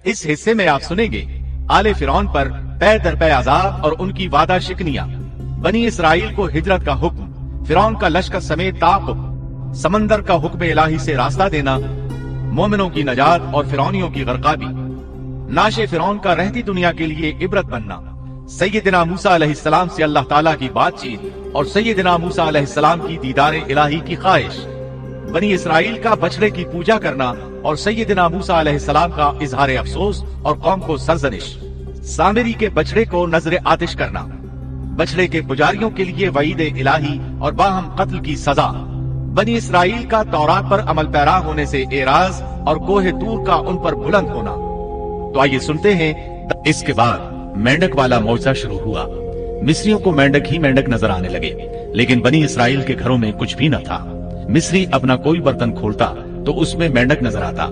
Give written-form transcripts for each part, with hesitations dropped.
इस हिस्से में आप सुनेंगे आले फिरौन पर पै दर पै अज़ाब और उनकी वादा शिकनियां, बनी इसराइल को हिजरत का हुक्म, फिरौन का लश्कर समेत ताक़ुब, समंदर का हुक्म इलाही से रास्ता देना, मोमिनों की नजात और फिरौनियों की गरकाबी, नाशे फिरौन का रहती दुनिया के लिए इबरत बनना, सैयदना मूसा अलैहिस्सलाम से अल्लाह ताला की बातचीत और सैयदना मूसा अलैहिस्सलाम की दीदार इलाही की ख्वाहिश, बनी इसराइल का बछड़े की पूजा करना और सैयदना मूसा अलैहिस्सलाम का इजहार अफसोस और कौम को सरजनिश, सामिरी के बछड़े को नजर आतिश करना, बछड़े के पुजारियों के लिए वईद इलाही और बाहम कत्ल की सजा, बनी इसराइल का तौरात पर अमल पैरा होने से एराज और कोहे तूर का उन पर बुलंद होना। तो आइए सुनते हैं। इसके बाद मेंढक वाला मौजज़ा शुरू हुआ। मिस्रियों को मेंढक ही मेंढक नजर आने लगे, लेकिन बनी इसराइल के घरों में कुछ भी न था। मिस्री अपना कोई बर्तन खोलता तो उसमें मेंढक नजर आता,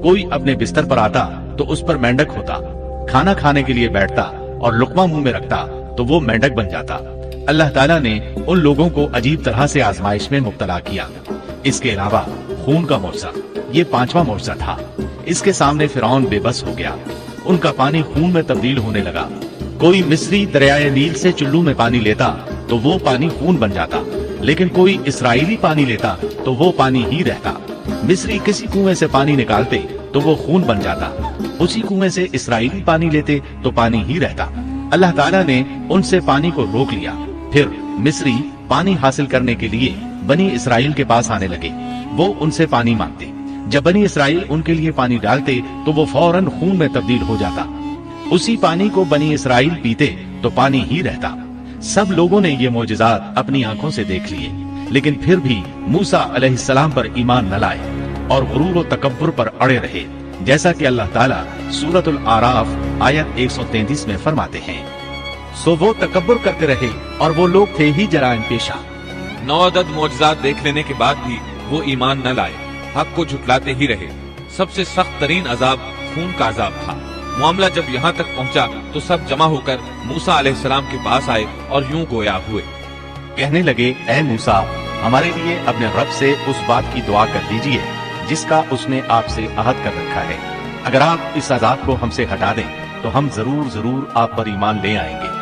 कोई अपने बिस्तर पर आता तो उस पर मेंढक होता, खाना खाने के लिए बैठता और लुकमा मुंह में रखता तो वो मेंढक बन जाता। अल्लाह ताला ने उन लोगों को अजीब तरह से आजमाइश में मुब्तला किया। इसके अलावा खून का मौजज़ा, ये 5वां मौजज़ा था। इसके सामने फिरौन बेबस हो गया, उनका पानी खून में तब्दील होने लगा। कोई मिस्री दरियाए नील से चुल्लू में पानी लेता तो वो पानी खून बन जाता, लेकिन कोई इसराइली पानी लेता तो वो पानी ही रहता। मिस्री किसी कुएं से पानी निकालते तो वो खून बन जाता, उसी कुएं से इसराइली पानी लेते तो पानी ही रहता। अल्लाह ताला ने उनसे पानी को रोक लिया। फिर मिस्री पानी हासिल करने के लिए बनी इसराइल के पास आने लगे। वो उनसे पानी मांगते, जब बनी इसराइल उनके लिए पानी डालते तो वो फौरन खून में तब्दील हो जाता। उसी पानी को बनी इसराइल पीते तो पानी ही रहता। सब लोगों ने ये मौजज़ात अपनी आंखों से देख लिए, लेकिन फिर भी मूसा अलैहिस्सलाम पर ईमान न लाए और गुरूर और तकब्बुर पर अड़े रहे, जैसा कि अल्लाह ताला सूरतुल आराफ आयत 133 में फरमाते हैं। सो वो तकब्बुर करते रहे और वो लोग थे ही जराइम पेशा। 9 अदद मौजज़ात देख लेने के बाद भी वो ईमान न लाए, हक को झुटलाते ही रहे। सबसे सख्त तरीन अजाब खून का अजाब था। मामला जब यहाँ तक पहुँचा तो सब जमा होकर मूसा अलैहिस्सलाम के पास आए और यूं गोया हुए, कहने लगे, ऐ मूसा, हमारे लिए अपने रब से उस बात की दुआ कर दीजिए जिसका उसने आपसे अहद कर रखा है। अगर आप इस अजाब को हमसे हटा दें तो हम जरूर आप पर ईमान ले आएंगे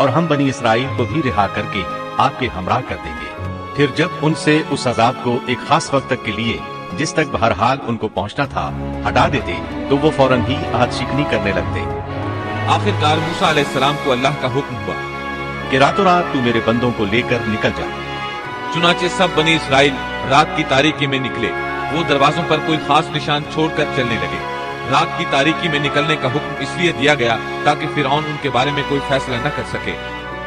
और हम बनी इसराइल को भी रिहा करके आपके हमराह कर देंगे। फिर जब उनसे उस अजाब को एक खास वक्त तक के लिए, जिस तक बहरहाल उनको पहुंचना था, हटा देते तो वो फौरन ही अहद शिकनी करने लगते। आखिरकार मूसा अलैहिस्सलाम को अल्लाह का हुक्म हुआ कि रातों रात तू मेरे बंदों को लेकर निकल जा। चुनाचे सब बनी इसराइल रात की तारीकी में निकले। वो दरवाजों पर कोई खास निशान छोड़कर चलने लगे। रात की तारीकी में निकलने का हुक्म इसलिए दिया गया ताकि फिरौन उनके बारे में कोई फैसला न कर सके।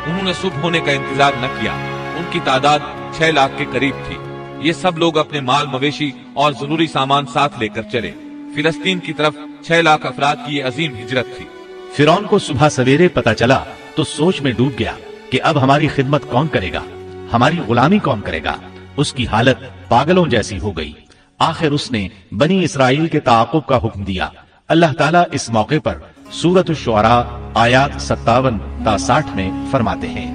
उन्होंने सुबह होने का इंतजार न किया। उनकी तादाद 6 लाख के करीब थी। ये सब लोग अपने माल मवेशी और जरूरी सामान साथ लेकर चले। फिलिस्तीन की तरफ 6 लाख अफराद की ये अजीम हिजरत थी। फिरौन को सुबह सवेरे पता चला तो सोच में डूब गया कि अब हमारी खिदमत कौन करेगा, हमारी गुलामी कौन करेगा। उसकी हालत पागलों जैसी हो गई। आखिर उसने बनी इसराइल के ताक़ुब का हुक्म दिया। अल्लाह ताला इस मौके पर सूरत शुअरा आयत 57 ता 60 में फरमाते हैं,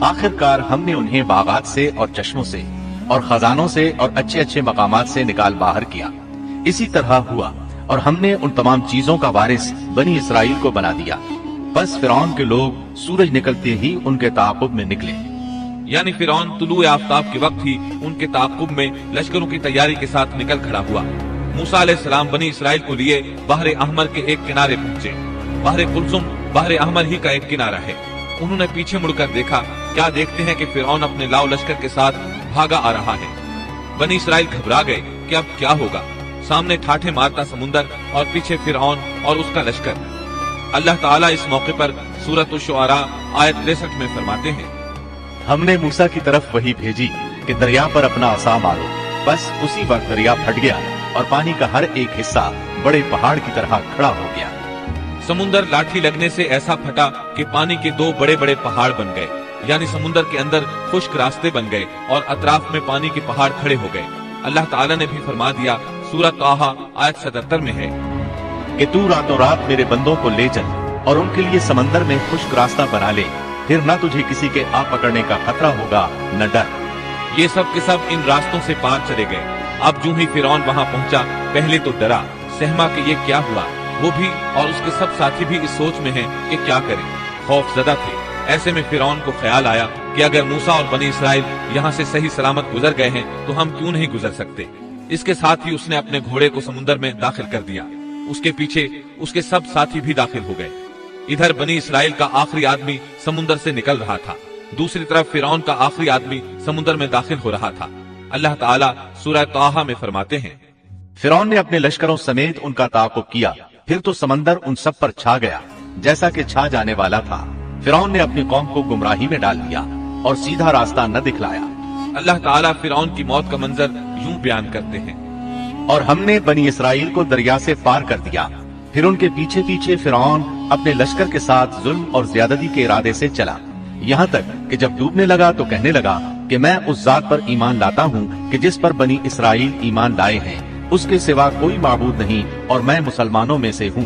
आखिरकार हमने उन्हें बागात से और चश्मों से और खजानों से और अच्छे अच्छे मकामात से निकाल बाहर किया। इसी तरह हुआ और हमने उन तमाम चीजों का वारिस बनी इसराइल को बना दिया। बस फिरौन के लोग सूरज निकलते ही उनके ताक़ुब में निकले, यानी फिरौन तुलुए आफ्ताब के वक्त ही उनके ताक़ुब में लश्करों की तैयारी के साथ निकल खड़ा हुआ। मूसा अलैहिस्सलाम बनी इसराइल को लिए बहरे अहमर के एक किनारे पहुंचे। बहरे कुलजुम बहरे अहमर ही का एक किनारा है। उन्होंने पीछे मुड़कर देखा। क्या देखते हैं कि फिरौन अपने लाव लश्कर के साथ भागा आ रहा है। बनी इसराइल घबरा गए कि अब क्या होगा। सामने ठाठे मारता समुंदर और पीछे फिरौन और उसका लश्कर। अल्लाह ताला इस मौके पर सूरत शुअरा आयत 63 में फरमाते हैं, हमने मूसा की तरफ वही भेजी कि दरिया पर अपना असा मारो। बस उसी वक्त दरिया फट गया और पानी का हर एक हिस्सा बड़े पहाड़ की तरह खड़ा हो गया। समुंदर लाठी लगने से ऐसा फटा कि पानी के 2 बड़े बड़े पहाड़ बन गए, यानी समुंदर के अंदर खुश्क रास्ते बन गए और अतराफ में पानी के पहाड़ खड़े हो गए। अल्लाह ताला ने भी फरमा दिया, सूरत ताहा आयत 77 में है कि तू रातों रात मेरे बंदों को ले चल और उनके लिए समंदर में खुश्क रास्ता बना ले, फिर न तुझे किसी के आ पकड़ने का खतरा होगा न डर। ये सब के सब इन रास्तों से पार चले गए। अब जो ही फिरौन वहाँ पहुँचा, पहले तो डरा, सहमा कि ये क्या हुआ। وہ بھی اور اس کے سب ساتھی بھی اس سوچ میں ہیں کہ کیا کریں، خوف زدہ تھے۔ ایسے میں فرعون کو خیال آیا کہ اگر موسیٰ اور بنی اسرائیل یہاں سے صحیح سلامت گزر گئے ہیں تو ہم کیوں نہیں گزر سکتے۔ اس کے ساتھ ہی اس نے اپنے گھوڑے کو سمندر میں داخل کر دیا، اس کے پیچھے اس کے سب ساتھی بھی داخل ہو گئے۔ ادھر بنی اسرائیل کا آخری آدمی سمندر سے نکل رہا تھا، دوسری طرف فرعون کا آخری آدمی سمندر میں داخل ہو رہا تھا۔ اللہ تعالیٰ سورہ طٰہٰ میں فرماتے ہیں، فرعون نے اپنے لشکروں سمیت ان کا تعاقب کیا، پھر تو سمندر ان سب پر چھا گیا جیسا کہ چھا جانے والا تھا۔ فرعون نے اپنی قوم کو گمراہی میں ڈال دیا اور سیدھا راستہ نہ دکھلایا۔ اللہ تعالیٰ فرعون کی موت کا منظر یوں بیان کرتے ہیں، اور ہم نے بنی اسرائیل کو دریا سے پار کر دیا، پھر ان کے پیچھے پیچھے فرعون اپنے لشکر کے ساتھ ظلم اور زیادتی کے ارادے سے چلا، یہاں تک کہ جب ڈوبنے لگا تو کہنے لگا کہ میں اس ذات پر ایمان لاتا ہوں کہ جس پر بنی اسرائیل ایمان لائے ہیں، اس کے سوا کوئی معبود نہیں اور میں مسلمانوں میں سے ہوں۔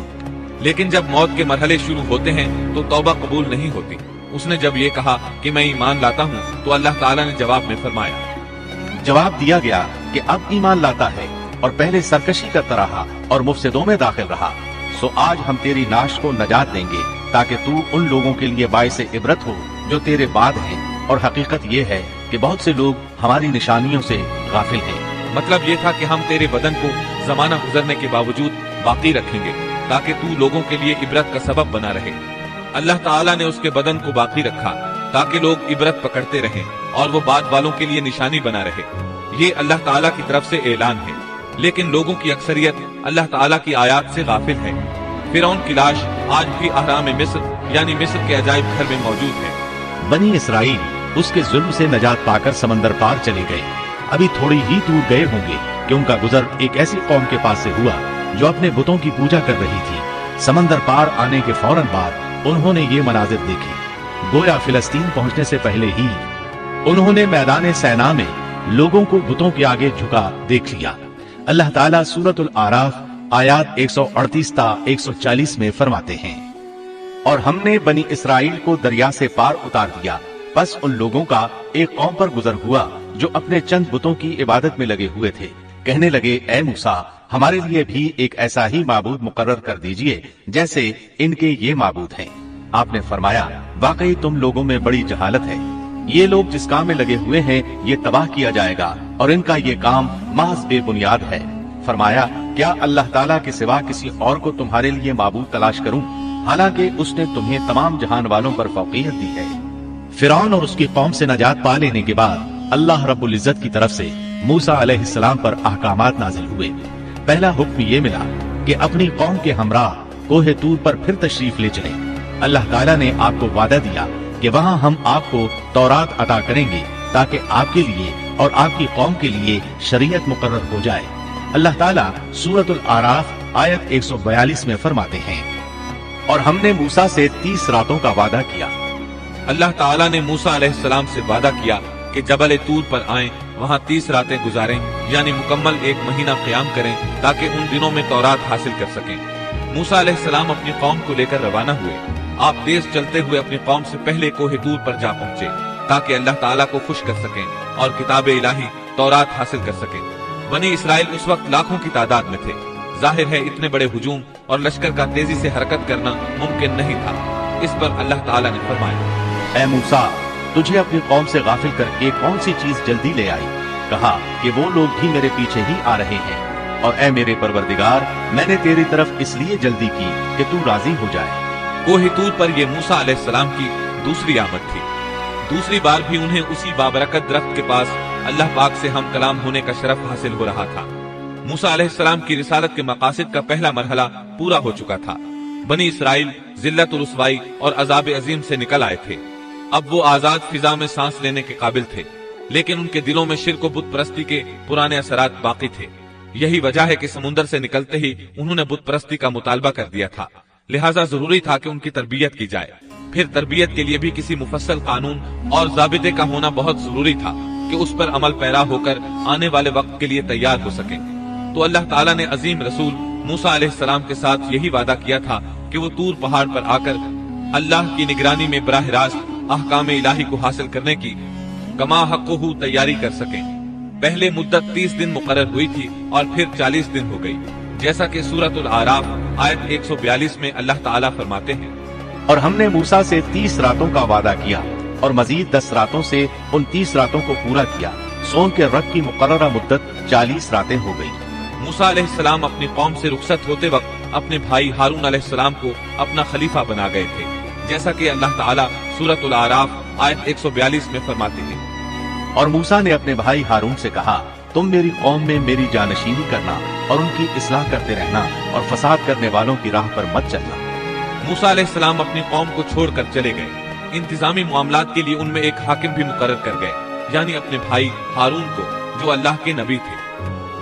لیکن جب موت کے مرحلے شروع ہوتے ہیں تو توبہ قبول نہیں ہوتی۔ اس نے جب یہ کہا کہ میں ایمان لاتا ہوں تو اللہ تعالیٰ نے جواب میں فرمایا، جواب دیا گیا کہ اب ایمان لاتا ہے اور پہلے سرکشی کرتا رہا اور مفسدوں میں داخل رہا، سو آج ہم تیری ناش کو نجات دیں گے تاکہ تو ان لوگوں کے لیے باعث عبرت ہو جو تیرے بعد ہیں، اور حقیقت یہ ہے کہ بہت سے لوگ ہماری نشانیوں سے غافل ہیں۔ مطلب یہ تھا کہ ہم تیرے بدن کو زمانہ گزرنے کے باوجود باقی رکھیں گے تاکہ تو لوگوں کے لیے عبرت کا سبب بنا رہے۔ اللہ تعالیٰ نے اس کے بدن کو باقی رکھا تاکہ لوگ عبرت پکڑتے رہیں اور وہ بعد والوں کے لیے نشانی بنا رہے۔ یہ اللہ تعالیٰ کی طرف سے اعلان ہے، لیکن لوگوں کی اکثریت اللہ تعالیٰ کی آیات سے غافل ہے۔ فرعون کی لاش آج بھی اہرام مصر یعنی مصر کے عجائب گھر میں موجود ہے۔ بنی اسرائیل اس کے ظلم سے نجات پا کر سمندر پار چلے گئے، ابھی تھوڑی ہی دور گئے ہوں گے کہ ان کا گزر ایک ایسی قوم کے پاس سے ہوا جو اپنے بتوں کی پوجا کر رہی تھی۔ سمندر پار آنے کے فوراً بعد انہوں نے یہ مناظر دیکھے، گویا فلسطین پہنچنے سے پہلے ہی انہوں نے میدان سینا میں لوگوں کو بتوں کے آگے جھکا دیکھ لیا۔ اللہ تعالیٰ سورۃ الاعراف آیات 138 تا 140 میں فرماتے ہیں، اور ہم نے بنی اسرائیل کو دریا سے پار اتار دیا، پس ان لوگوں کا ایک قوم پر گزر ہوا جو اپنے چند بتوں کی عبادت میں لگے ہوئے تھے۔ کہنے لگے، اے موسیٰ، ہمارے لیے بھی ایک ایسا ہی معبود مقرر کر دیجئے جیسے ان کے یہ معبود ہیں۔ آپ نے فرمایا، واقعی تم لوگوں میں بڑی جہالت ہے، یہ لوگ جس کام میں لگے ہوئے ہیں یہ تباہ کیا جائے گا اور ان کا یہ کام محض بے بنیاد ہے۔ فرمایا، کیا اللہ تعالیٰ کے سوا کسی اور کو تمہارے لیے معبود تلاش کروں، حالانکہ اس نے تمہیں تمام جہان والوں پر فوقیت دی ہے۔ فرعون اور اس کی قوم سے نجات پا لینے کے بعد اللہ رب العزت کی طرف سے موسیٰ علیہ السلام پر احکامات نازل ہوئے۔ پہلا حکم یہ ملا کہ اپنی قوم کے ہمراہ کوہ طور پر پھر تشریف لے چلیں۔ اللہ تعالیٰ نے آپ کو وعدہ دیا کہ وہاں ہم آپ کو تورات عطا کریں گے تاکہ آپ کے لیے اور آپ کی قوم کے لیے شریعت مقرر ہو جائے۔ اللہ تعالیٰ سورۃ الاعراف آیت 142 میں فرماتے ہیں، اور ہم نے موسیٰ سے 30 راتوں کا وعدہ کیا۔ اللہ تعالیٰ نے موسیٰ علیہ السلام سے وعدہ کیا کہ جبل طور پر آئیں، وہاں 30 راتیں گزاریں، یعنی مکمل 1 مہینہ قیام کریں تاکہ ان دنوں میں تورات حاصل کر سکیں۔ موسیٰ علیہ السلام اپنی قوم کو لے کر روانہ ہوئے۔ آپ تیز چلتے ہوئے اپنی قوم سے پہلے کوہ طور پر جا پہنچے تاکہ اللہ تعالیٰ کو خوش کر سکیں اور کتاب الہی تورات حاصل کر سکیں۔ بنی اسرائیل اس وقت لاکھوں کی تعداد میں تھے۔ ظاہر ہے اتنے بڑے ہجوم اور لشکر کا تیزی سے حرکت کرنا ممکن نہیں تھا۔ اس پر اللہ تعالیٰ نے فرمایا، اے موسیٰ، تجھے اپنی قوم سے غافل کر کے کون سی چیز جلدی لے آئی؟ کہا کہ وہ لوگ بھی میرے پیچھے ہی آ رہے ہیں، اور اے میرے پروردگار، میں نے تیری طرف اس لیے جلدی کی کہ تو راضی ہو جائے۔ کوہ طور پر یہ موسیٰ علیہ السلام کی دوسری آمد تھی۔ دوسری بار بھی انہیں اسی بابرکت درخت کے پاس اللہ پاک سے ہم کلام ہونے کا شرف حاصل ہو رہا تھا۔ موسیٰ علیہ السلام کی رسالت کے مقاصد کا پہلا مرحلہ پورا ہو چکا تھا۔ بنی اسرائیل ذلت و رسوائی اور عذاب عظیم سے نکل آئے تھے۔ اب وہ آزاد فضا میں سانس لینے کے قابل تھے، لیکن ان کے دلوں میں شرک و بت پرستی کے پرانے اثرات باقی تھے۔ یہی وجہ ہے کہ سمندر سے نکلتے ہی انہوں نے بت پرستی کا مطالبہ کر دیا تھا، لہٰذا ضروری تھا کہ ان کی تربیت کی جائے۔ پھر تربیت کے لیے بھی کسی مفصل قانون اور ضابطے کا ہونا بہت ضروری تھا کہ اس پر عمل پیرا ہو کر آنے والے وقت کے لیے تیار ہو سکیں۔ تو اللہ تعالیٰ نے عظیم رسول موسیٰ علیہ السلام کے ساتھ یہی وعدہ کیا تھا کہ وہ طور پہاڑ پر آ کر اللہ کی نگرانی میں براہ راست احکام الہی کو حاصل کرنے کی کما حقہ تیاری کر سکیں۔ پہلے مدت 30 دن مقرر ہوئی تھی اور پھر 40 دن ہو گئی۔ جیسا کہ سورۃ الاعراف آیت 142 میں اللہ تعالیٰ فرماتے ہیں، اور ہم نے موسیٰ سے 30 راتوں کا وعدہ کیا اور مزید 10 راتوں سے ان 30 راتوں کو پورا کیا، سون کے رب کی مقررہ مدت 40 راتیں ہو گئی۔ موسیٰ علیہ السلام اپنی قوم سے رخصت ہوتے وقت اپنے بھائی ہارون علیہ السلام کو اپنا خلیفہ بنا گئے تھے، جیسا کہ اللہ تعالیٰ سورۃ الاعراف آیت 142 میں فرماتے ہیں، اور موسیٰ نے اپنے بھائی ہارون سے کہا، تم میری قوم میں میری جانشینی کرنا اور ان کی اصلاح کرتے رہنا اور فساد کرنے والوں کی راہ پر مت چلنا۔ موسیٰ علیہ السلام اپنی قوم کو چھوڑ کر چلے گئے۔ انتظامی معاملات کے لیے ان میں ایک حاکم بھی مقرر کر گئے، یعنی اپنے بھائی ہارون کو، جو اللہ کے نبی تھے۔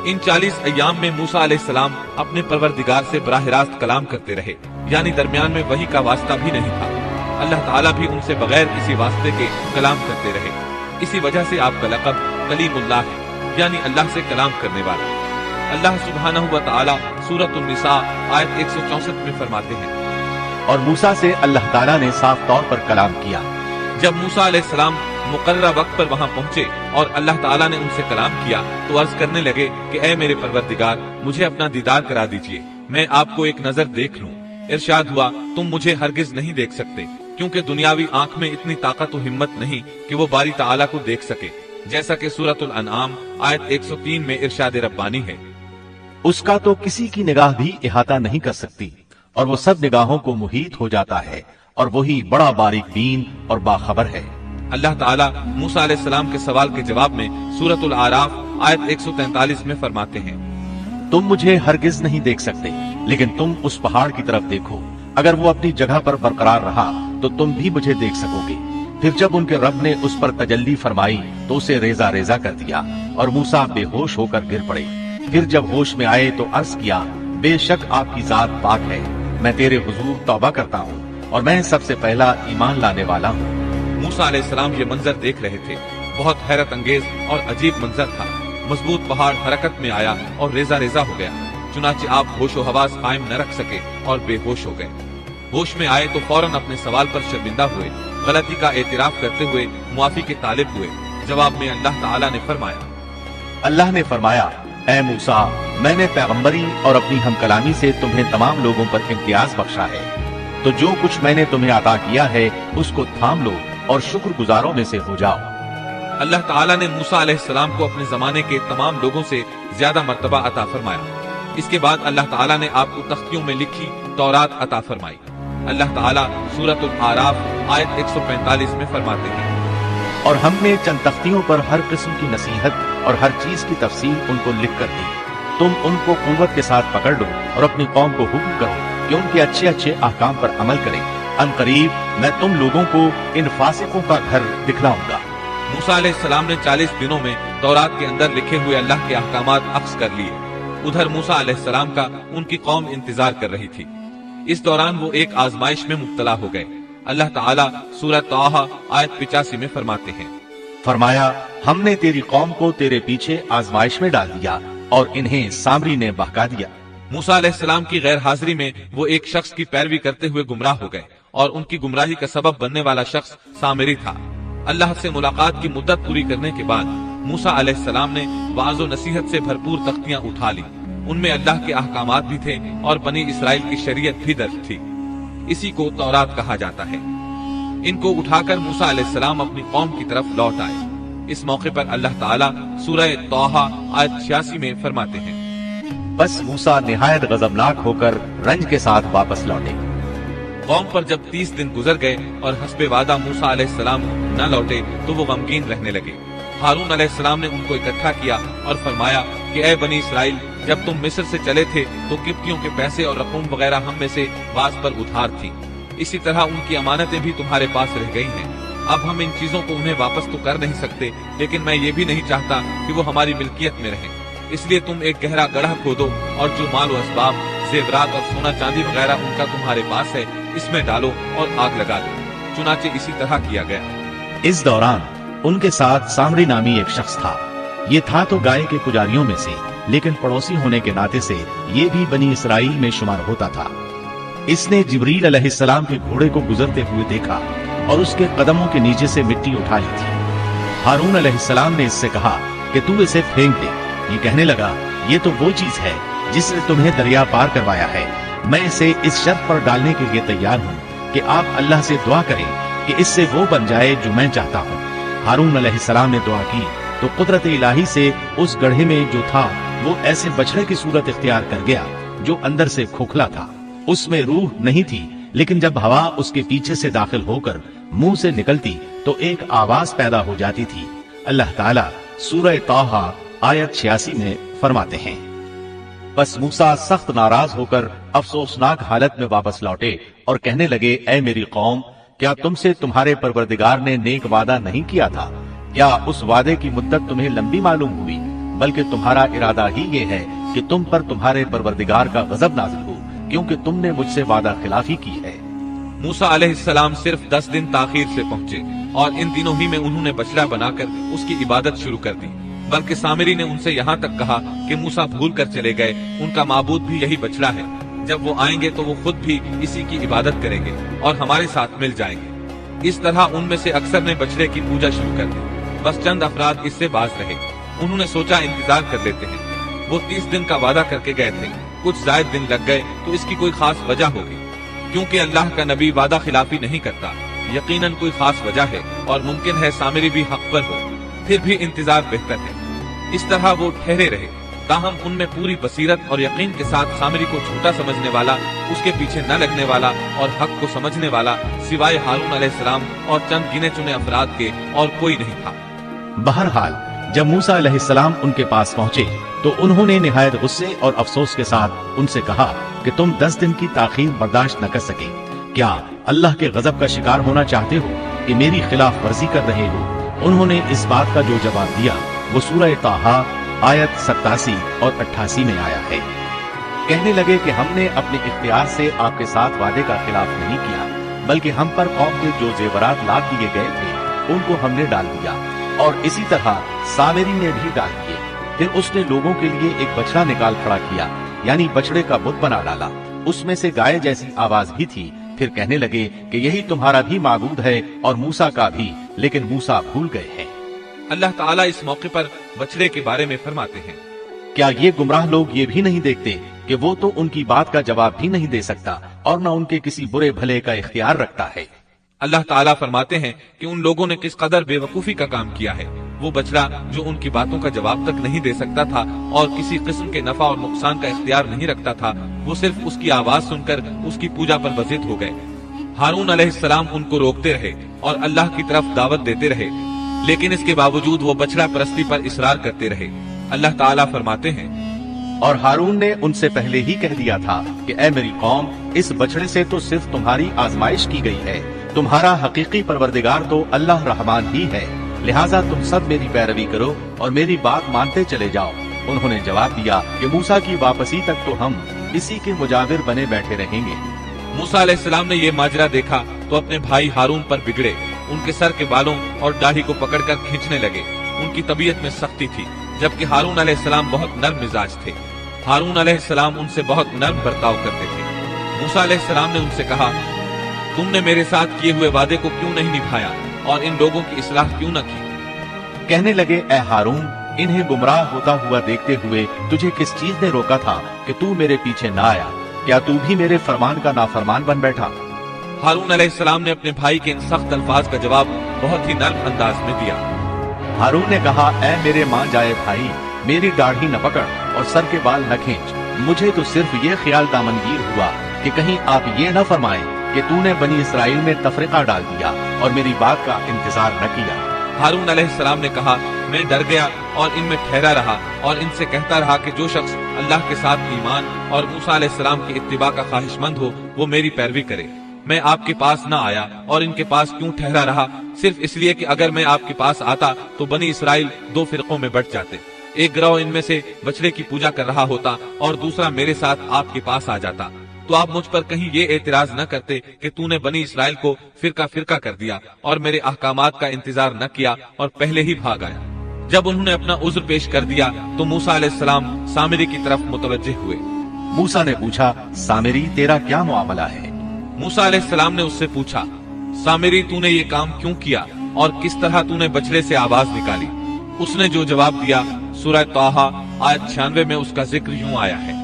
ان 40 ایام میں موسیٰ علیہ السلام اپنے پروردگار سے براہ راست کلام کرتے رہے، یعنی درمیان میں وحی کا واسطہ بھی نہیں تھا۔ اللہ تعالیٰ بھی ان سے بغیر کسی واسطے کے کلام کرتے رہے۔ اسی وجہ سے آپ کا لقب کلیم اللہ ہے، یعنی اللہ سے کلام کرنے والا۔ اللہ سبحانہ و تعالیٰ سورۃ النساء آیت 164 میں فرماتے ہیں، اور موسیٰ سے اللہ تعالیٰ نے صاف طور پر کلام کیا۔ جب موسیٰ علیہ السلام مقررہ وقت پر وہاں پہنچے اور اللہ تعالیٰ نے ان سے کلام کیا تو عرض کرنے لگے کہ اے میرے پروردگار، مجھے اپنا دیدار کرا دیجئے، میں آپ کو ایک نظر دیکھ لوں۔ ارشاد ہوا، تم مجھے ہرگز نہیں دیکھ سکتے، کیونکہ دنیاوی آنکھ میں اتنی طاقت و ہمت نہیں کہ وہ باری تعالیٰ کو دیکھ سکے، جیسا کہ سورۃ الانعام آیت 103 میں ارشاد ربانی ہے، اس کا تو کسی کی نگاہ بھی احاطہ نہیں کر سکتی، اور وہ سب نگاہوں کو محیط ہو جاتا ہے، اور وہی بڑا باریک بین اور باخبر ہے۔ اللہ تعالیٰ موسیٰ علیہ السلام کے سوال کے جواب میں سورۃ الاعراف آیت 143 میں فرماتے ہیں، تم مجھے ہرگز نہیں دیکھ سکتے، لیکن تم اس پہاڑ کی طرف دیکھو، اگر وہ اپنی جگہ پر برقرار رہا تو تم بھی مجھے دیکھ سکو گے۔ پھر جب ان کے رب نے اس پر تجلی فرمائی تو اسے ریزہ ریزہ کر دیا، اور موسیٰ بے ہوش ہو کر گر پڑے۔ پھر جب ہوش میں آئے تو عرض کیا، بے شک آپ کی ذات پاک ہے، میں تیرے حضور توبہ کرتا ہوں، اور میں سب سے پہلا ایمان لانے والا ہوں۔ موسیٰ علیہ السلام یہ منظر دیکھ رہے تھے، بہت حیرت انگیز اور عجیب منظر تھا۔ مضبوط پہاڑ حرکت میں آیا اور ریزہ ریزہ ہو گیا، چنانچہ آپ ہوش و حواس قائم نہ رکھ سکے اور بے ہوش ہو گئے۔ ہوش میں آئے تو فوراً اپنے سوال پر شرمندہ ہوئے، غلطی کا اعتراف کرتے ہوئے معافی کے طالب ہوئے۔ جواب میں اللہ تعالیٰ نے فرمایا، اللہ نے فرمایا، اے موسیٰ، میں نے پیغمبری اور اپنی ہم کلامی سے تمہیں تمام لوگوں پر امتیاز بخشا ہے، تو جو کچھ میں نے تمہیں عطا کیا ہے اس کو تھام لو اور شکر گزاروں میں سے ہو جاؤ۔ اللہ تعالیٰ نے موسیٰ علیہ السلام کو اپنے زمانے کے تمام لوگوں سے زیادہ مرتبہ عطا فرمایا۔ اس کے بعد اللہ تعالیٰ نے آپ کو تختیوں میں لکھی تورات عطا فرمائی۔ اللہ تعالیٰ سورۃ الاعراف آیت 145 میں فرماتے ہیں، اور ہم نے چند تختیوں پر ہر قسم کی نصیحت اور ہر چیز کی تفصیل ان کو لکھ کر دی، تم ان کو قوت کے ساتھ پکڑ لو اور اپنی قوم کو حکم کرو کہ ان کے اچھے اچھے احکام پر عمل کریں، ان قریب میں تم لوگوں کو ان فاسقوں کا گھر دکھلاؤں گا۔ موسیٰ علیہ السلام نے 40 دنوں میں تورات کے اندر لکھے ہوئے اللہ کے احکامات اخذ کر لیے۔ ادھر موسیٰ علیہ السلام کا ان کی قوم انتظار کر رہی تھی۔ اس دوران وہ ایک آزمائش میں مبتلا ہو گئے۔ اللہ تعالیٰ سورہ طٰہٰ آیت 85 میں فرماتے ہیں، فرمایا، ہم نے تیری قوم کو تیرے پیچھے آزمائش میں ڈال دیا اور انہیں سامری نے بہکا دیا۔ موسیٰ علیہ السلام کی غیر حاضری میں وہ ایک شخص کی پیروی کرتے ہوئے گمراہ ہو گئے، اور ان کی گمراہی کا سبب بننے والا شخص سامری تھا۔ اللہ سے ملاقات کی مدت پوری کرنے کے بعد موسیٰ علیہ السلام نے وعظ و نصیحت سے بھرپور تختیاں اٹھا لی۔ ان میں اللہ کے احکامات بھی تھے اور بنی اسرائیل کی شریعت بھی درج تھی۔ اسی کو تورات کہا جاتا ہے۔ ان کو اٹھا کر موسیٰ علیہ السلام اپنی قوم کی طرف لوٹ آئے۔ اس موقع پر اللہ تعالیٰ سورہ طٰہٰ آیت 86 میں فرماتے ہیں، بس موسیٰ نہایت غضبناک ہو کر رنج کے ساتھ واپس لوٹے۔ قوم پر جب 30 دن گزر گئے اور حسب وعدہ موسیٰ علیہ السلام نہ لوٹے تو وہ غمگین رہنے لگے۔ ہارون علیہ السلام نے ان کو اکٹھا کیا اور فرمایا کہ اے بنی اسرائیل، جب تم مصر سے چلے تھے تو قبطیوں کے پیسے اور رقوم وغیرہ ہم میں سے بعض پر ادھار تھی، اسی طرح ان کی امانتیں بھی تمہارے پاس رہ گئی ہیں۔ اب ہم ان چیزوں کو انہیں واپس تو کر نہیں سکتے، لیکن میں یہ بھی نہیں چاہتا کہ وہ ہماری ملکیت میں رہیں، اس لیے تم ایک گہرا گڑھا کھودو اور جو مال و اسباب، زیورات اور سونا چاندی وغیرہ ان کا تمہارے پاس ہے اس میں ڈالو اور آگ لگا دو۔ چنانچہ اسی طرح کیا گیا۔ اس دوران ان کے ساتھ سامری نامی ایک شخص تھا۔ یہ تھا تو گائے کے پجاریوں میں سے، لیکن پڑوسی ہونے کے ناطے سے یہ بھی بنی اسرائیل میں شمار ہوتا تھا۔ اس نے جبریل علیہ السلام کے گھوڑے کو گزرتے ہوئے دیکھا اور اس کے قدموں کے نیچے سے مٹی اٹھا لی تھی۔ ہارون علیہ السلام نے اس سے کہا کہ تو اسے پھینک دے۔ یہ کہنے لگا، یہ تو وہ چیز ہے जिसने तुम्हें दरिया पार करवाया है, मैं इसे इस शर्त पर डालने के लिए तैयार हूँ कि आप अल्लाह से दुआ करें कि इससे वो बन जाए जो मैं चाहता हूँ। हारून अलैहिस्सलाम ने दुआ की तो कुदरत इलाही से उस गड्ढे में जो था वो ऐसे बछड़े की सूरत इख्तियार कर गया जो अंदर से खोखला था। उसमें रूह नहीं थी, लेकिन जब हवा उसके पीछे से दाखिल होकर मुंह से निकलती तो एक आवाज पैदा हो जाती थी। अल्लाह ताला सूरह ताहा आयत 86 में फरमाते हैं, बस मूसा सख्त नाराज होकर अफसोसनाक हालत में वापस लौटे और कहने लगे, ऐ मेरी कौम, क्या तुमसे तुम्हारे परवरदिगार ने नेक वादा नहीं किया था? क्या उस वादे की मुद्दत तुम्हें लंबी मालूम हुई? बल्कि तुम्हारा इरादा ही ये है कि तुम पर तुम्हारे परवरदिगार का गजब नाज़िल हो, क्योंकि तुमने मुझसे वादा खिलाफी की है। मूसा अलैहिस्सलाम सिर्फ 10 दिन ताखीर से पहुंचे और इन दिनों ही में उन्होंने बछड़ा बनाकर उसकी इबादत शुरू कर दी। बल्कि सामिरी ने उनसे यहाँ तक कहा कि मूसा भूल कर चले गए, उनका माबूद भी यही बछड़ा है। जब वो आएंगे तो वो खुद भी इसी की इबादत करेंगे और हमारे साथ मिल जाएंगे। इस तरह उनमें से अक्सर ने बछड़े की पूजा शुरू कर दी। बस चंद अफराद इससे बाज रहे। उन्होंने सोचा इंतजार कर लेते हैं। वो 30 दिन का वादा करके गए थे, कुछ जायद दिन लग गए तो इसकी कोई खास वजह होगी। क्योंकि अल्लाह का नबी वादा खिलाफी नहीं करता, यकीनन कोई खास वजह है और मुमकिन है सामिरी भी हक पर हो। फिर भी इंतजार बेहतर है। इस तरह वो ठहरे रहे, ताहम उनमें पूरी बसीरत और यकीन के साथ सामिरी को झूठा समझने वाला, उसके पीछे न लगने वाला और हक को समझने वाला सिवाय हारून अलैहिस्सलाम और चंद गिने चुने अफराद के और कोई नहीं था। बहरहाल जब मूसा अलैहिस्सलाम उनके पास पहुंचे तो उन्होंने निहायत गुस्से और अफसोस के साथ उनसे कहा कि तुम 10 दिन की ताखीर बर्दाश्त न कर सके। क्या अल्लाह के गजब का शिकार होना चाहते हो कि मेरी खिलाफ वर्जी कर रहे हो? उन्होंने इस बात का जो जवाब दिया वो सूरह ताहा आयत 87 और 88 में आया है। कहने लगे कि हमने अपने इख्तियार से आपके साथ वादे का खिलाफ नहीं किया, बल्कि हम पर कौम के जो जेवरात लाद दिए गए थे उनको हमने डाल दिया और इसी तरह सामिरी ने भी डाल दिए। फिर उसने लोगों के लिए एक बछड़ा निकाल खड़ा किया, यानी बछड़े का बुत बना डाला। उसमें से गाय जैसी आवाज भी थी। फिर कहने लगे कि यही तुम्हारा भी माबूद है और मूसा का भी, लेकिन मूसा भूल गए हैं। अल्लाह ताला इस मौके पर बछड़े के बारे में फरमाते हैं, क्या ये गुमराह लोग ये भी नहीं देखते कि वो तो उनकी बात का जवाब भी नहीं दे सकता और न उनके किसी बुरे भले का इख्तियार रखता है। अल्लाह ताला फरमाते हैं कि उन लोगों ने किस कदर बेवकूफी का काम किया है। वो बछड़ा जो उनकी बातों का जवाब तक नहीं दे सकता था और किसी किस्म के नफा और नुकसान का इख्तियार नहीं रखता था, वो सिर्फ उसकी आवाज सुनकर उसकी पूजा पर बजिद हो गए। हारून अलैहिस्सलाम उनको रोकते रहे और अल्लाह की तरफ दावत देते रहे, लेकिन इसके बावजूद वो बछड़ा परस्ती पर इसरार करते रहे। अल्लाह ताला फरमाते हैं, और हारून ने उनसे पहले ही कह दिया था कि ऐ मेरी कौम, इस बछड़े से तो सिर्फ तुम्हारी आजमाइश की गई है। तुम्हारा हकीकी परवरदिगार तो अल्लाह रहमान ही है, लिहाजा तुम सब मेरी पैरवी करो और मेरी बात मानते चले जाओ। उन्होंने जवाब दिया कि मूसा की वापसी तक तो हम इसी के मुजाविर बने बैठे रहेंगे। मूसा अलैहिस्सलाम ने ये माजरा देखा तो अपने भाई हारून पर बिगड़े, उनके सर के बालों और दाढ़ी को पकड़कर खींचने लगे। उनकी तबीयत में सख्ती थी, जबकि हारून अलैहिस्सलाम बहुत नर्म मिजाज थे। हारून अलैहिस्सलाम उनसे बहुत नर्म बर्ताव करते थे। मूसा अलैहिस्सलाम ने उनसे कहा, तुमने मेरे साथ किए हुए वादे को क्यों नहीं निभाया और इन लोगों की इस्लाह क्यों न की? कहने लगे, ए हारून, इन्हें गुमराह होता हुआ देखते हुए तुझे किस चीज ने रोका था कि तू मेरे पीछे न आया? क्या तू भी मेरे फरमान का नाफरमान बन बैठा? हारून अलैहिस्सलाम ने अपने भाई के इन सख्त अल्फाज का जवाब बहुत ही नर्म अंदाज में दिया। हारून ने कहा, ऐ मेरे मान जाए भाई, मेरी दाढ़ी न पकड़ और सर के बाल न खींच। मुझे तो सिर्फ ये ख्याल दामनगीर हुआ कि कहीं आप ये न फरमाएं कि तूने बनी इसराइल में तफरीका डाल दिया और मेरी बात का इंतजार न किया। हारून अलैहिस्सलाम ने कहा, मैं डर गया और इनमें ठहरा रहा और इनसे कहता रहा कि जो शख्स अल्लाह के साथ ईमान और मूसा अलैहिस्सलाम की इत्तिबा का ख्वाहिशमंद हो वो मेरी पैरवी करे। मैं आपके पास न आया और इनके पास क्यों ठहरा रहा? सिर्फ इसलिए कि अगर मैं आपके पास आता तो बनी इसराइल 2 फिरकों में बंट जाते। एक गिरोह इनमें से बछड़े की पूजा कर रहा होता और दूसरा मेरे साथ आपके पास आ जाता। तो आप मुझ पर कहीं ये एतराज न करते कि तूने बनी इसराइल को फिरका फिरका कर दिया और मेरे अहकामात का इंतजार न किया और पहले ही भाग आया। जब उन्होंने अपना उज्र पेश कर दिया तो मूसा अलैहिस्सलाम सामिरी की तरफ मुतवज्जे हुए। मूसा ने पूछा, सामिरी, तेरा क्या मामला है? मूसा अलैहिस्सलाम ने उससे पूछा, सामिरी, तूने ये काम क्यों किया और किस तरह तूने बछड़े से आवाज निकाली? उसने जो जवाब दिया सूरह ताहा आयत 96 में उसका जिक्र यूं आया है,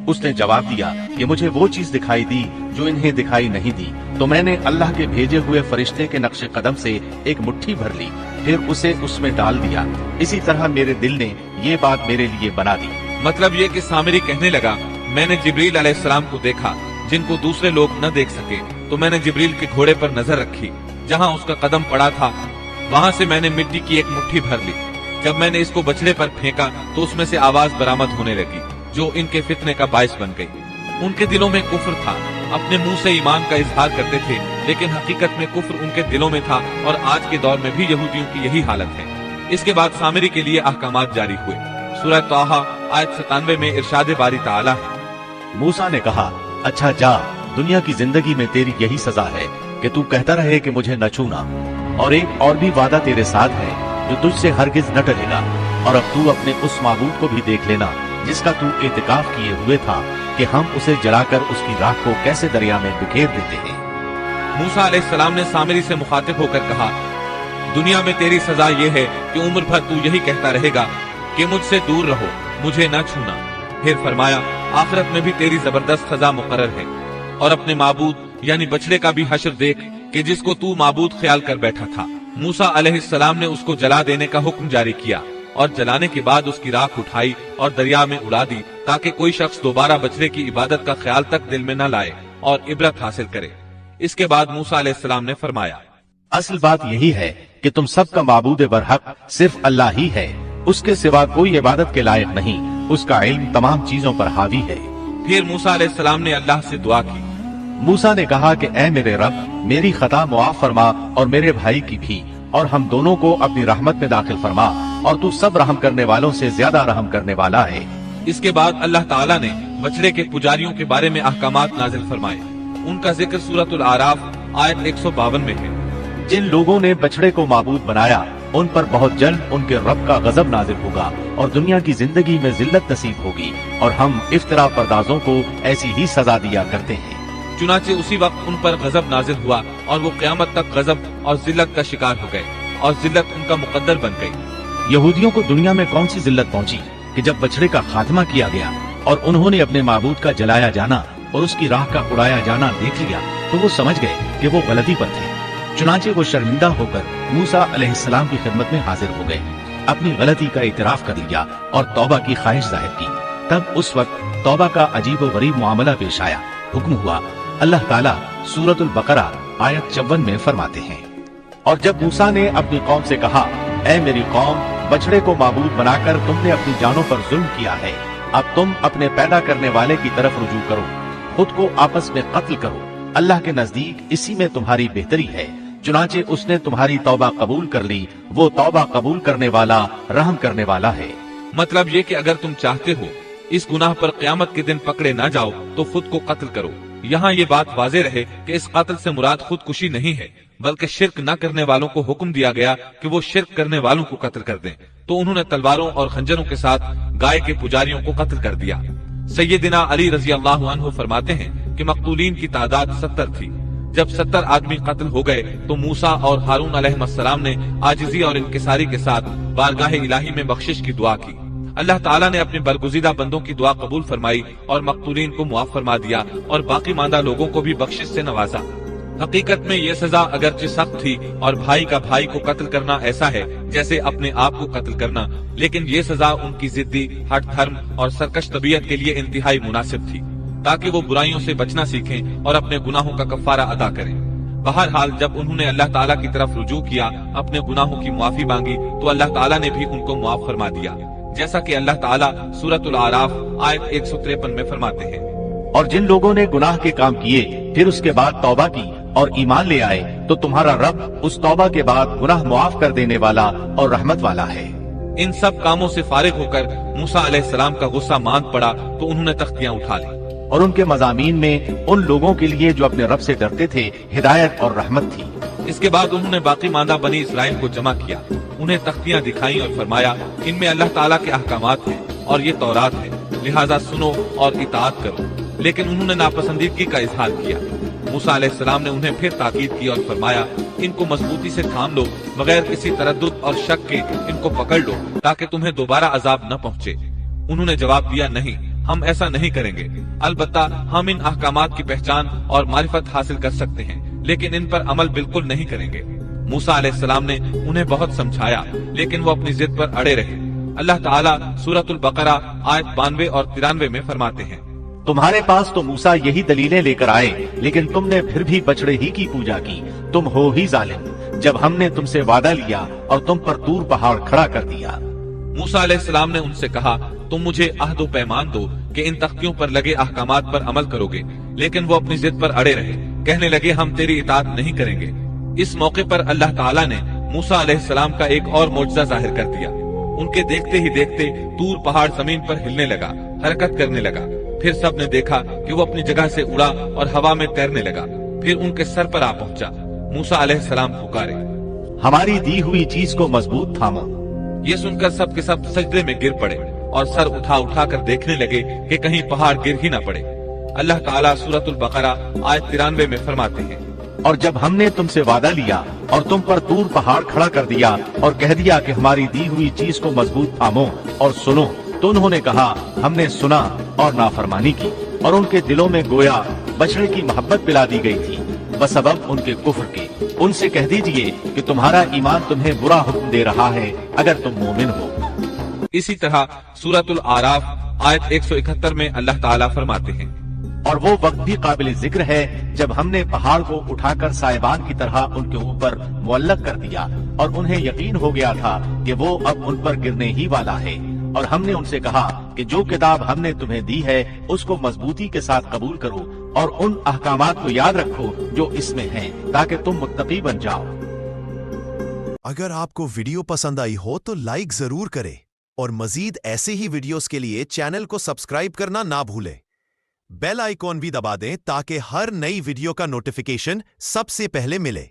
उसने जवाब दिया कि मुझे वो चीज दिखाई दी जो इन्हें दिखाई नहीं दी, तो मैंने अल्लाह के भेजे हुए फरिश्ते के नक्शे कदम से एक मुट्ठी भर ली, फिर उसे उसमें डाल दिया। इसी तरह मेरे दिल ने ये बात मेरे लिए बना दी। मतलब ये कि सामिरी कहने लगा, मैंने जिब्रील अलैहिस्सलाम को देखा जिनको दूसरे लोग न देख सके, तो मैंने जिब्रील के घोड़े पर नजर रखी, जहाँ उसका कदम पड़ा था वहाँ से मैंने मिट्टी की एक मुट्ठी भर ली। जब मैंने इसको बछड़े पर फेंका तो उसमें से आवाज बरामद होने लगी जो इनके फितने का बायस बन गई। उनके दिलों में कुफ्र था, अपने मुंह से ईमान का इजहार करते थे, लेकिन हकीकत में कुफ्र उनके दिलों में था और आज के दौर में भी यहूदियों की यही हालत है। इसके बाद सामिरी के लिए अहकामात जारी हुए। सूरह ताहा आयत 97 में इरशाद बारी ताला है, मूसा ने कहा, अच्छा जा, दुनिया की जिंदगी में तेरी यही सजा है कि तू कहता रहे कि मुझे न छूना, और एक और भी वादा तेरे साथ है जो तुझसे हरगिज न टलेगा, और अब तू अपने उस माबूद को भी देख लेना जिसका तू एतिकाफ किए हुए था कि हम उसे जलाकर उसकी राख को कैसे दरिया में बिखेर देते हैं। मूसा अलैहिस्सलाम ने सामिरी से मुखातिब होकर कहा, दुनिया में तेरी सजा ये है कि उम्र भर तू यही कहता रहेगा कि मुझसे दूर रहो, मुझे न छूना। फिर फरमाया, आखिरत में भी तेरी जबरदस्त सजा मुकर्रर है, और अपने माबूद यानी बछड़े का भी हश्र देख कि जिसको तू माबूद ख्याल कर बैठा था। मूसा अलैहिस्सलाम ने उसको जला देने का हुक्म जारी किया और जलाने के बाद उसकी राख उठाई और दरिया में उड़ा दी, ताकि कोई शख्स दोबारा बछड़े की इबादत का ख्याल तक दिल में न लाए और इबरत हासिल करे। इसके बाद मूसा अलैहिस्सलाम ने फरमाया, असल बात यही है कि तुम सबका माबूद बरहक सिर्फ अल्लाह ही है, उसके सिवा कोई इबादत के लायक नहीं, उसका इल्म तमाम चीजों पर हावी है। फिर मूसा अलैहिस्सलाम ने अल्लाह से दुआ की। मूसा ने कहा कि ऐ मेरे रब, मेरी खता मुआफ फरमा और मेरे भाई की भी, और हम दोनों को अपनी रहमत में दाखिल फरमा, और तू सब रहम करने वालों से ज्यादा रहम करने वाला है। इसके बाद अल्लाह ताला ने बछड़े के पुजारियों के बारे में अहकामात नाजिल फरमाए। उनका जिक्र सूरतुल आराफ आयत 152 में है। जिन लोगों ने बछड़े को माबूद बनाया उन पर बहुत जल्द उनके रब का गजब नाजिल होगा और दुनिया की जिंदगी में जिल्लत नसीब होगी, और हम इफ्तरा पर्दाजों को ऐसी ही सजा दिया करते हैं। चुनाचे उसी वक्त उन पर गजब नाजिल हुआ और वो क़यामत तक गजब और जिल्लत का शिकार हो गए और जिल्लत उनका मुकद्दर बन गई। यहूदियों को दुनिया में कौन सी जिल्लत पहुंची कि जब बछड़े का खात्मा किया गया और उन्होंने अपने माबूद का जलाया जाना और उसकी राह का उड़ाया जाना देख लिया, तो वो समझ गए कि वो गलती पर थे। चुनाचे वो शर्मिंदा होकर मूसा अलैहिस्सलाम की खिदमत में हाजिर हो गए, अपनी गलती का इतराफ कर लिया और तौबा की ख्वाहिश जाहिर की। तब उस वक्त तौबा का अजीब व गरीब मामला पेश आया। हुक्म हुआ, अल्लाह ताला सूरतुल बकरा आयत 54 में फरमाते हैं, और जब मूसा ने अपनी कौम से कहा, ऐ मेरी कौम, बछड़े को माबूद बनाकर तुमने अपनी जानों पर जुल्म किया है, अब तुम अपने पैदा करने वाले की तरफ रुजू करो, खुद को आपस में कत्ल करो, अल्लाह के नजदीक इसी में तुम्हारी बेहतरी है। चुनाचे उसने तुम्हारी तौबा कबूल कर ली, वो तौबा कबूल करने वाला रहम करने वाला है। मतलब ये कि अगर तुम चाहते हो इस गुनाह पर क़यामत के दिन पकड़े ना जाओ तो खुद को कत्ल करो। यहाँ ये बात वाज़े रहे कि इस कत्ल से मुराद खुदकुशी नहीं है, बल्कि शिर्क न करने वालों को हुक्म दिया गया कि वो शिर्क करने वालों को कत्ल कर दें। तो उन्होंने तलवारों और खंजरों के साथ गाय के पुजारियों को कत्ल कर दिया। सैयदना अली रजी अल्लाह अन्हु फरमाते हैं कि मकतूलीन की तादाद 70 थी। जब 70 आदमी कत्ल हो गए तो मूसा और हारून अलैहिस्सलाम ने आजिजी और इंकिसारी के साथ बारगाह इलाही में बख्शिश की दुआ की। अल्लाह ताला ने अपने बरगुज़ीदा बंदों की दुआ कबूल फरमाई और मकतूलीन को मुआफ फरमा दिया और बाकी मांदा लोगों को भी बख्शिश से नवाजा। हकीकत में ये सजा अगरचे सख्त थी और भाई का भाई को कत्ल करना ऐसा है जैसे अपने आप को कत्ल करना, लेकिन ये सजा उनकी जिद्दी, हठ धर्म और सरकश तबीयत के लिए इंतहाई मुनासिब थी, ताकि वो बुराइयों से बचना सीखें और अपने गुनाहों का कफ्फारा अदा करें। बहरहाल जब उन्होंने अल्लाह ताला की तरफ रुजू किया, अपने गुनाहों की मुआफी मांगी, तो अल्लाह ताला ने भी उनको मुआफ फरमा दिया, जैसा कि अल्लाह ताला सूरतुल आराफ आयत 153 में फरमाते हैं। और जिन लोगों ने गुनाह के काम किए फिर उसके बाद तौबा की और ईमान ले आए, तो तुम्हारा रब उस तौबा के बाद गुनाह मुआफ कर देने वाला और रहमत वाला है। इन सब कामों से फारिग होकर मूसा अलैहिस्सलाम का गुस्सा मांद पड़ा तो उन्होंने तख्तियां उठा ली और उनके मज़ामीन में उन लोगों के लिए जो अपने रब से डरते थे हिदायत और रहमत थी। इसके बाद उन्होंने बाकी मांदा बनी इसराइल को जमा किया, उन्हें तख्तियां दिखाई और फरमाया, इनमें अल्लाह ताला के अहकामात हैं और ये तौरात है, लिहाजा सुनो और इताअत करो। लेकिन उन्होंने नापसंदीदगी का इजहार किया। मूसा अलैहिस्सलाम ने उन्हें फिर ताकीद की और फरमाया, इनको मजबूती से थाम लो, बगैर किसी तरद्दुद और शक के इनको पकड़ लो ताकि तुम्हें दोबारा अजाब न पहुँचे। उन्होंने जवाब दिया, नहीं, ہم ایسا نہیں کریں گے۔ البتہ ہم ان احکامات کی پہچان اور معرفت حاصل کر سکتے ہیں، لیکن ان پر عمل بالکل نہیں کریں گے۔ موسیٰ علیہ السلام نے انہیں بہت سمجھایا، لیکن وہ اپنی ضد پر اڑے رہے۔ اللہ تعالیٰ سورۃ البقرہ آیت 92 اور 93 میں فرماتے ہیں، تمہارے پاس تو موسیٰ یہی دلیلیں لے کر آئے، لیکن تم نے پھر بھی بچڑے ہی کی پوجا کی، تم ہو ہی ظالم، جب ہم نے تم سے وعدہ لیا اور تم پر طور پہاڑ کھڑا کر دیا۔ موسیٰ علیہ السلام نے ان سے کہا، تم مجھے عہد و پیمان دو کہ ان تختیوں پر لگے احکامات پر عمل کرو گے، لیکن وہ اپنی ضد پر اڑے رہے، کہنے لگے ہم تیری اطاعت نہیں کریں گے۔ اس موقع پر اللہ تعالیٰ نے موسیٰ علیہ السلام کا ایک اور معجزہ ظاہر کر دیا۔ ان کے دیکھتے ہی دیکھتے طور پہاڑ زمین پر ہلنے لگا، حرکت کرنے لگا۔ پھر سب نے دیکھا کہ وہ اپنی جگہ سے اڑا اور ہوا میں تیرنے لگا، پھر ان کے سر پر آ پہنچا۔ موسیٰ علیہ السلام پکارے، ہماری دی ہوئی چیز کو مضبوط تھامو۔ یہ سن کر سب کے سب سجدے میں گر پڑے اور سر اٹھا اٹھا کر دیکھنے لگے کہ کہیں پہاڑ گر ہی نہ پڑے۔ اللہ تعالیٰ سورۃ البقرہ آیت 93 میں فرماتے ہیں، اور جب ہم نے تم سے وعدہ لیا اور تم پر طور پہاڑ کھڑا کر دیا اور کہہ دیا کہ ہماری دی ہوئی چیز کو مضبوط تھامو اور سنو، تو انہوں نے کہا ہم نے سنا اور نافرمانی کی، اور ان کے دلوں میں گویا بچڑے کی محبت پلا دی گئی تھی بسبب ان کے کفر کے۔ ان سے کہہ دیجئے کہ تمہارا ایمان تمہیں برا حکم دے رہا ہے اگر تم مومن ہو۔ اسی طرح سورۃ الاعراف آیت 171 میں اللہ تعالیٰ فرماتے ہیں، اور وہ وقت بھی قابل ذکر ہے جب ہم نے پہاڑ کو اٹھا کر سائبان کی طرح ان کے اوپر معلق کر دیا، اور انہیں یقین ہو گیا تھا کہ وہ اب ان پر گرنے ہی والا ہے، اور ہم نے ان سے کہا کہ جو کتاب ہم نے تمہیں دی ہے اس کو مضبوطی کے ساتھ قبول کرو اور ان احکامات کو یاد رکھو جو اس میں ہیں، تاکہ تم متقی بن جاؤ۔ اگر آپ کو ویڈیو پسند آئی ہو تو لائک ضرور کریں، اور مزید ایسے ہی ویڈیوز کے لیے چینل کو سبسکرائب کرنا نہ بھولیں۔ بیل آئیکن بھی دبا دیں تاکہ ہر نئی ویڈیو کا نوٹیفیکیشن سب سے پہلے ملے۔